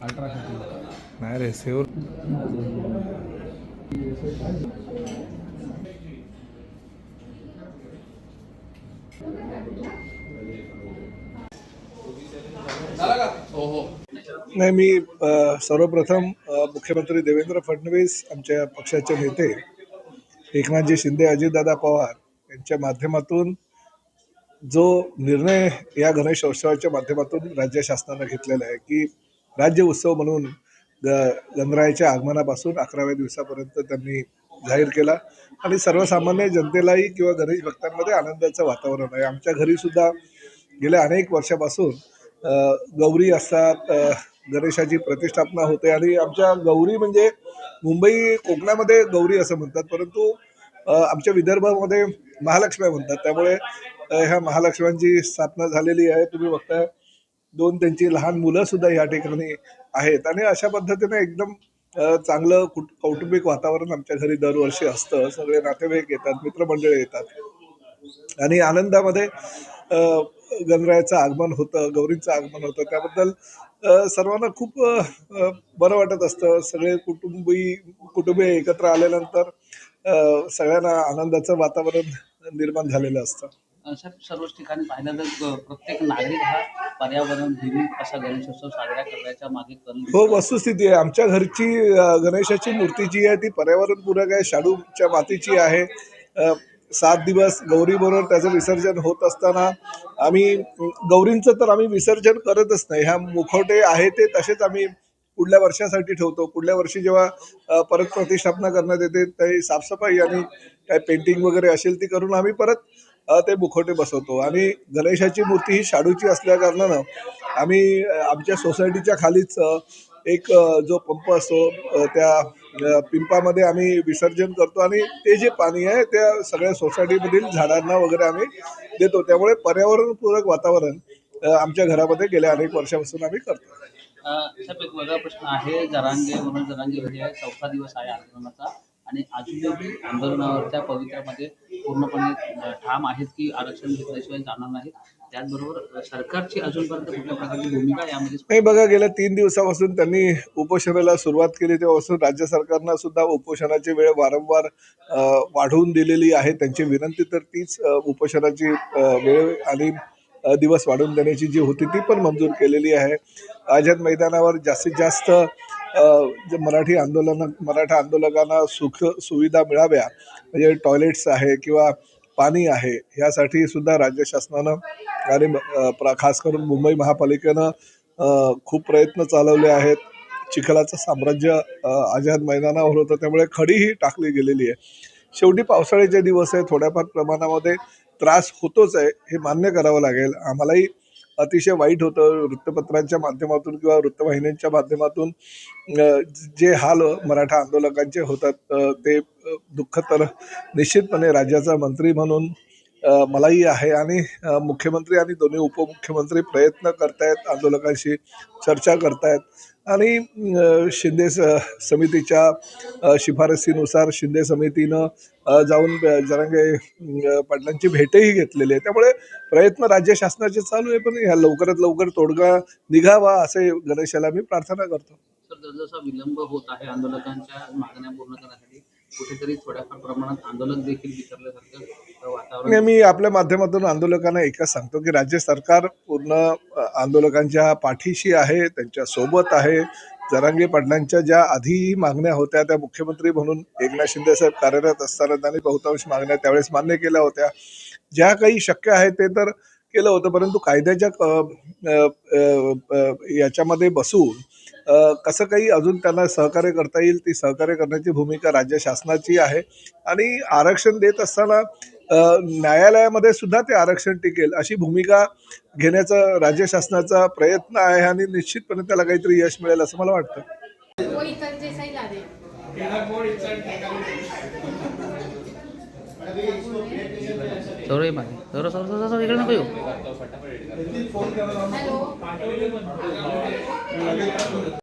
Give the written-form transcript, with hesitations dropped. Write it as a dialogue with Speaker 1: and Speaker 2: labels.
Speaker 1: नाही रे सेवर नाही मी सर्वप्रथम मुख्यमंत्री देवेंद्र फडणवीस आमच्या पक्षाचे नेते एकनाथजी शिंदे अजितदादा पवार यांच्या माध्यमातून जो निर्णय या गणेशोत्सवाच्या माध्यमातून राज्य शासनानं घेतलेला आहे की राज्य उत्सव म्हणून गणरायाच्या आगमनापासून 11व्या दिवसापर्यंत त्यांनी जाहीर केला आणि सर्वसामान्य जनतेलाही किंवा गणेश भक्तांमध्ये आनंदाचं वातावरण आहे. आमच्या घरी सुद्धा गेल्या अनेक वर्षापासून गौरी असतात, गणेशाची प्रतिष्ठापना होते आणि आमच्या गौरी म्हणजे मुंबई कोकणामध्ये गौरी असं म्हणतात, परंतु आमच्या विदर्भामध्ये महालक्ष्म्या म्हणतात. त्यामुळे ह्या महालक्ष्म्यांची स्थापना झालेली आहे. तुम्ही बघताय 2 त्यांची लहान मुलं सुद्धा या ठिकाणी आहेत आणि अशा पद्धतीने एकदम चांगलं कौटुंबिक वातावरण आमच्या घरी दरवर्षी असतं. सगळे नातेवाईक येतात, मित्रमंडळी येतात आणि आनंदामध्ये गणरायाचं आगमन होतं, गौरींचं आगमन होतं. त्याबद्दल सर्वांना खूप बरं वाटत असतं. सगळे कुटुंबीय एकत्र आल्यानंतर सगळ्यांना आनंदाचं वातावरण निर्माण झालेलं असतं.
Speaker 2: सर्वच ठिकाणी पाहिलं तर प्रत्येक नागरिक हा पर्यावरणपूरक असा गणेशोत्सव साजरा करण्याच्या मागे कल
Speaker 1: हो, वस्तुस्थिती आहे. आमच्या घरची गणेशाची मूर्ती जी आहे ती पर्यावरणपूरक आहे, शाडूच्या मातीची आहे. 7 दिवस गौरीबरोबर त्याचं विसर्जन होत असताना आम्ही गौरींचं तर आम्ही विसर्जन करतच नाही. ह्या मुखवटे आहे ते तसेच आम्ही पुढल्या वर्षासाठी ठेवतो. पुढल्या वर्षी जेव्हा परत प्रतिष्ठापना करण्यात येते त्याही साफसफाई आणि काय पेंटिंग वगैरे असेल ती करून आम्ही परत ते मुखवटे बसवतो आणि गणेशाची मूर्ती ही शाडूची असल्या कारणानं आम्ही आमच्या सोसायटीच्या खालीच एक जो पंप असतो त्या पिंपामध्ये आम्ही विसर्जन करतो आणि ते जे पाणी आहे त्या सगळ्या सोसायटीमधील झाडांना वगैरे आम्ही देतो. त्यामुळे पर्यावरणपूरक वातावरण आमच्या घरामध्ये गेल्या अनेक वर्षापासून आम्ही करतो.
Speaker 2: साहेब एक वेगळा प्रश्न आहे. मनोज जरांगे घरी आहे, 4था दिवस आहे आंदोलनाचा आणि अजूनही आंदोलनावरच्या पवित्र्यामध्ये पूर्णपणे ठाम आहेत की आरक्षण घेतल्याशिवाय जाणार नाहीत. त्याचबरोबर सरकारची अजूनपर्यंत कुठल्या प्रकारची भूमिका यामध्ये
Speaker 1: नाही बघा, गेल्या 3 दिवसापासून त्यांनी उपोषणाला सुरुवात केली तेव्हापासून राज्य सरकारनं सुद्धा उपोषणाची वेळ वारंवार वाढवून दिलेली आहे. त्यांची विनंती तर तीच उपोषणाची वेळ आणि दिवस वाढवून देण्याची जी होती ती पण मंजूर केलेली आहे. आझाद मैदानावर जास्तीत जास्त जे मराठा आंदोलकांना सुविधा मिळाव्या, म्हणजे टॉयलेट्स आहे किंवा पाणी आहे, यासाठी सुद्धा राज्य शासनानं आणि खास करून मुंबई महापालिकेनं खूप प्रयत्न चालवले आहेत. चिखलाचं साम्राज्य आझाद मैदानावर होतं, त्यामुळे खडीही टाकली गेलेली आहे. शेवटी पावसाळ्याचे दिवस आहे, थोड्याफार प्रमाणामध्ये त्रास होतोच आहे, हे मान्य करावं लागेल. आम्हालाही अतिशय वाईट होतं वृत्तपत्रांच्या माध्यमातून किंवा वृत्तवाहिन्यांच्या माध्यमातून जे हाल मराठा आंदोलकांचे होतात ते दुःख तर निश्चितपणे राज्याचा मंत्री म्हणून मलाही आहे आणि मुख्यमंत्री आणि दोन्ही उपमुख्यमंत्री प्रयत्न करतायत, आंदोलकांशी चर्चा करतायत आणि शिंदे समितीच्या शिफारसीनुसार शिंदे समितीनं जाऊन जरांगे पाटलांची भेटही घेतलेली आहे. त्यामुळे प्रयत्न राज्य शासनाचे चालू आहे, पण ह्या लवकरात लवकर तोडगा निघावा असे गणेशाला मी प्रार्थना करतो.
Speaker 2: सर, जसा विलंब होत आहे आंदोलकांच्या मागण्या पूर्ण करण्यासाठी, कुठेतरी थोड्याफार प्रमाणात आंदोलक देखील विसरल्यासारखं वातावरण.
Speaker 1: मी आपल्या माध्यमातून आंदोलकांना एकच सांगतो की राज्य सरकार पूर्ण आंदोलकांच्या पाठीशी आहे, त्यांच्या सोबत आहे. जरांगे पाटलांच्या ज्या आधी मागण्या होत्या त्या मुख्यमंत्री म्हणून एकनाथ शिंदे साहेब कार्यरत असताना त्यांनी बहुतांश मागण्या त्यावेळेस मान्य केल्या होत्या. ज्या काही शक्य आहे ते तर केलं होतं, परंतु कायद्याच्या याच्यामध्ये बसून कसं काही अजून त्यांना सहकार्य करता येईल ती सहकार्य करण्याची भूमिका राज्य शासनाची आहे आणि आरक्षण देत असताना न्यायालयामध्ये सुद्धा ते आरक्षण टिकेल अशी भूमिका घेण्याचा राज्य शासनाचा प्रयत्न आहे आणि निश्चितपणे त्याला काहीतरी यश मिळेल असं मला वाटतं.